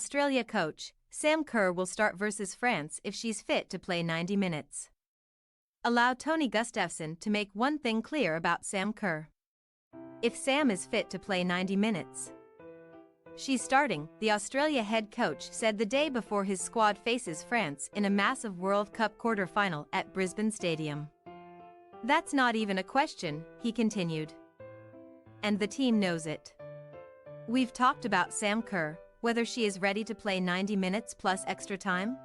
Australia coach, Sam Kerr will start versus France if she's fit to play 90 minutes. Allow Tony Gustafsson to make one thing clear about Sam Kerr. If Sam is fit to play 90 minutes, she's starting, the Australia head coach said the day before his squad faces France in a massive World Cup quarter-final at Brisbane Stadium. That's not even a question, he continued. And the team knows it. We've talked about Sam Kerr, whether she is ready to play 90 minutes plus extra time.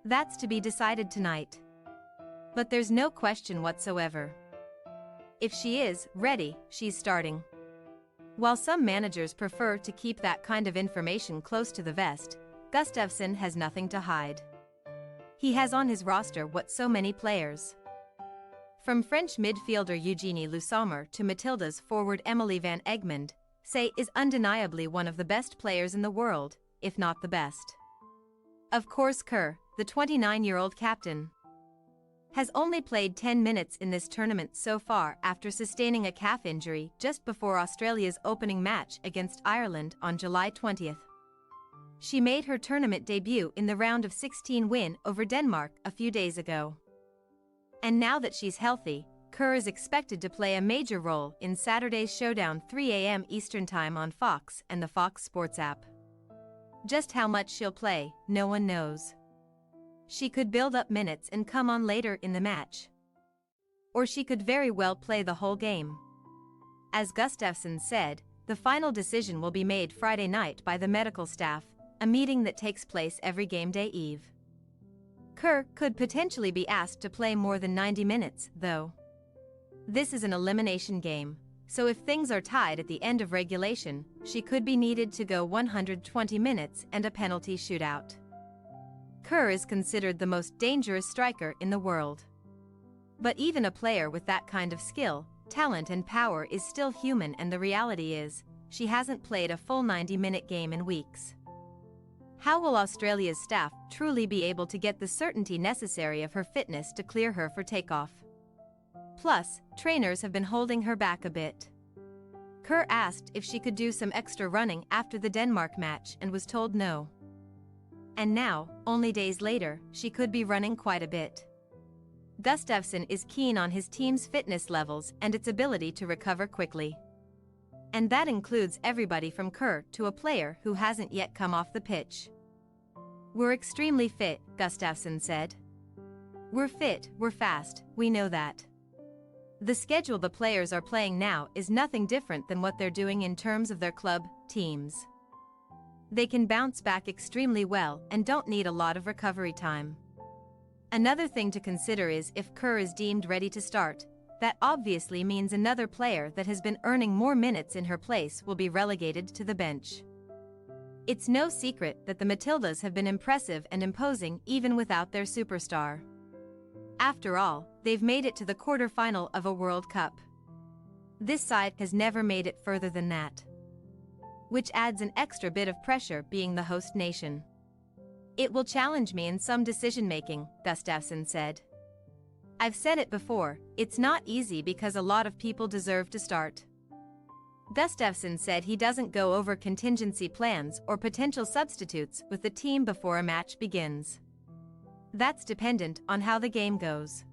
That's to be decided tonight. But there's no question whatsoever. If she is ready, she's starting. While some managers prefer to keep that kind of information close to the vest, Gustafsson has nothing to hide. He has on his roster what so many players, from French midfielder Eugénie Le Sommer to Matilda's forward Emily van Egmond, say is undeniably one of the best players in the world, if not the best. Of course Kerr, the 29-year-old captain, has only played 10 minutes in this tournament so far after sustaining a calf injury just before Australia's opening match against Ireland on July 20th. She made her tournament debut in the round of 16 win over Denmark a few days ago. And now that she's healthy, Kerr is expected to play a major role in Saturday's showdown 3 a.m. Eastern Time on Fox and the Fox Sports app. Just how much she'll play, no one knows. She could build up minutes and come on later in the match. Or she could very well play the whole game. As Gustafsson said, the final decision will be made Friday night by the medical staff, a meeting that takes place every game day eve. Kerr could potentially be asked to play more than 90 minutes, though. This is an elimination game, so if things are tied at the end of regulation, she could be needed to go 120 minutes and a penalty shootout. Kerr is considered the most dangerous striker in the world. But even a player with that kind of skill, talent and power is still human, and the reality is, she hasn't played a full 90-minute game in weeks. How will Australia's staff truly be able to get the certainty necessary of her fitness to clear her for takeoff? Plus, trainers have been holding her back a bit. Kerr asked if she could do some extra running after the Denmark match and was told no. And now, only days later, she could be running quite a bit. Gustafsson is keen on his team's fitness levels and its ability to recover quickly. And that includes everybody from Kerr to a player who hasn't yet come off the pitch. We're extremely fit, Gustafsson said. We're fit, we're fast, we know that. The schedule the players are playing now is nothing different than what they're doing in terms of their club teams. They can bounce back extremely well and don't need a lot of recovery time. Another thing to consider is if Kerr is deemed ready to start, that obviously means another player that has been earning more minutes in her place will be relegated to the bench. It's no secret that the Matildas have been impressive and imposing even without their superstar. After all, they've made it to the quarter-final of a World Cup. This side has never made it further than that, which adds an extra bit of pressure being the host nation. It will challenge me in some decision-making, Gustafsson said. I've said it before, it's not easy because a lot of people deserve to start. Gustafsson said he doesn't go over contingency plans or potential substitutes with the team before a match begins. That's dependent on how the game goes.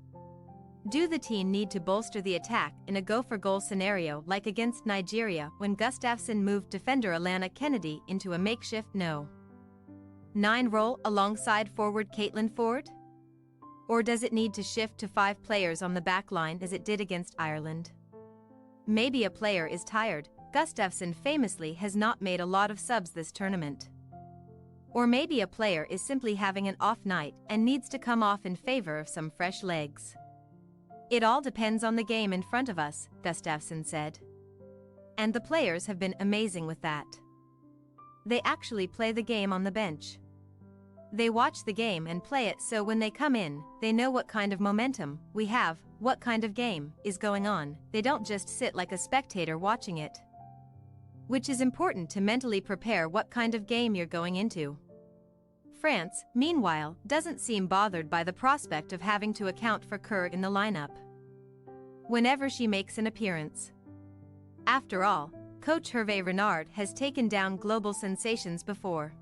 Do the team need to bolster the attack in a go-for-goal scenario like against Nigeria when Gustafsson moved defender Alana Kennedy into a makeshift No.9 role alongside forward Caitlin Ford? Or does it need to shift to 5 players on the back line as it did against Ireland? Maybe a player is tired. Gustafsson famously has not made a lot of subs this tournament. Or maybe a player is simply having an off night and needs to come off in favor of some fresh legs. It all depends on the game in front of us, Gustafsson said. And the players have been amazing with that. They actually play the game on the bench. They watch the game and play it, so when they come in, they know what kind of momentum we have, what kind of game is going on. They don't just sit like a spectator watching it. Which is important to mentally prepare what kind of game you're going into. France, meanwhile, doesn't seem bothered by the prospect of having to account for Kerr in the lineup whenever she makes an appearance. After all, coach Hervé Renard has taken down global sensations before.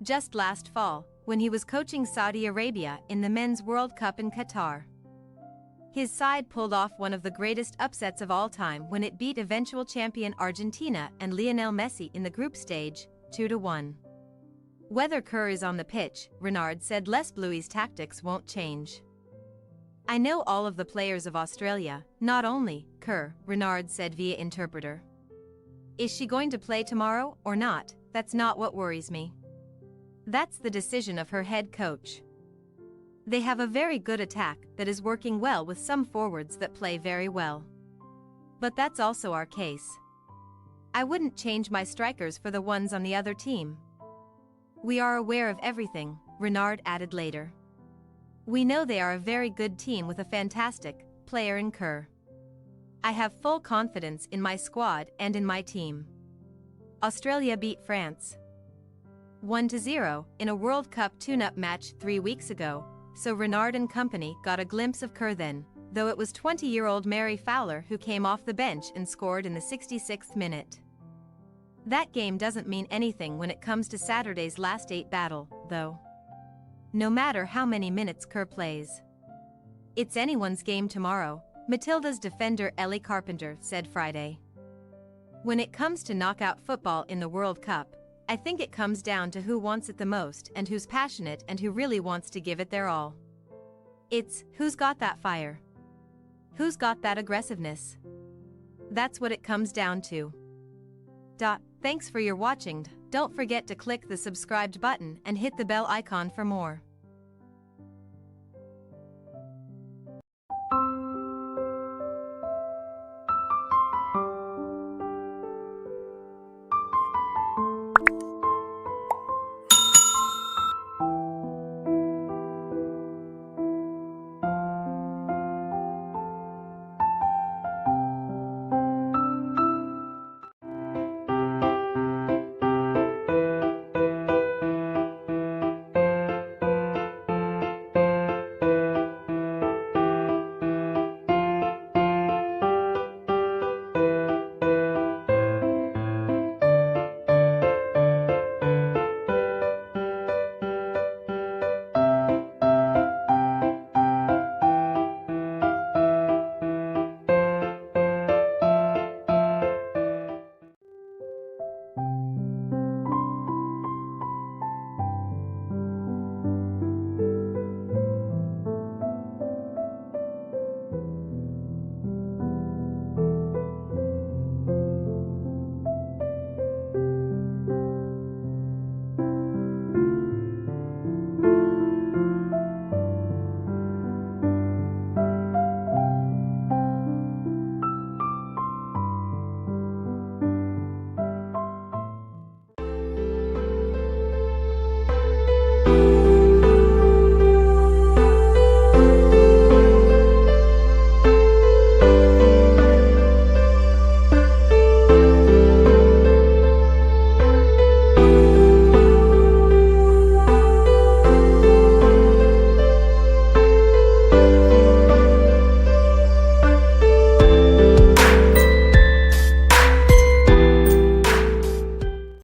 just last fall, when he was coaching Saudi Arabia in the Men's World Cup in Qatar. His side pulled off one of the greatest upsets of all time when it beat eventual champion Argentina and Lionel Messi in the group stage, 2-1. Whether Kerr is on the pitch, Renard said Les Blues' tactics won't change. I know all of the players of Australia, not only Kerr, Renard said via interpreter. Is she going to play tomorrow or not? That's not what worries me. That's the decision of her head coach. They have a very good attack that is working well with some forwards that play very well. But that's also our case. I wouldn't change my strikers for the ones on the other team. We are aware of everything, Renard added later. We know they are a very good team with a fantastic player in Kerr. I have full confidence in my squad and in my team. Australia beat France 1-0 in a World Cup tune-up match 3 weeks ago, so Renard and company got a glimpse of Kerr then, though it was 20-year-old Mary Fowler who came off the bench and scored in the 66th minute. That game doesn't mean anything when it comes to Saturday's last 8 battle, though. No matter how many minutes Kerr plays. It's anyone's game tomorrow, Matilda's defender Ellie Carpenter said Friday. When it comes to knockout football in the World Cup, I think it comes down to who wants it the most and who's passionate and who really wants to give it their all. It's who's got that fire. Who's got that aggressiveness. That's what it comes down to. Thanks for your watching. Don't forget to click the subscribed button and hit the bell icon for more.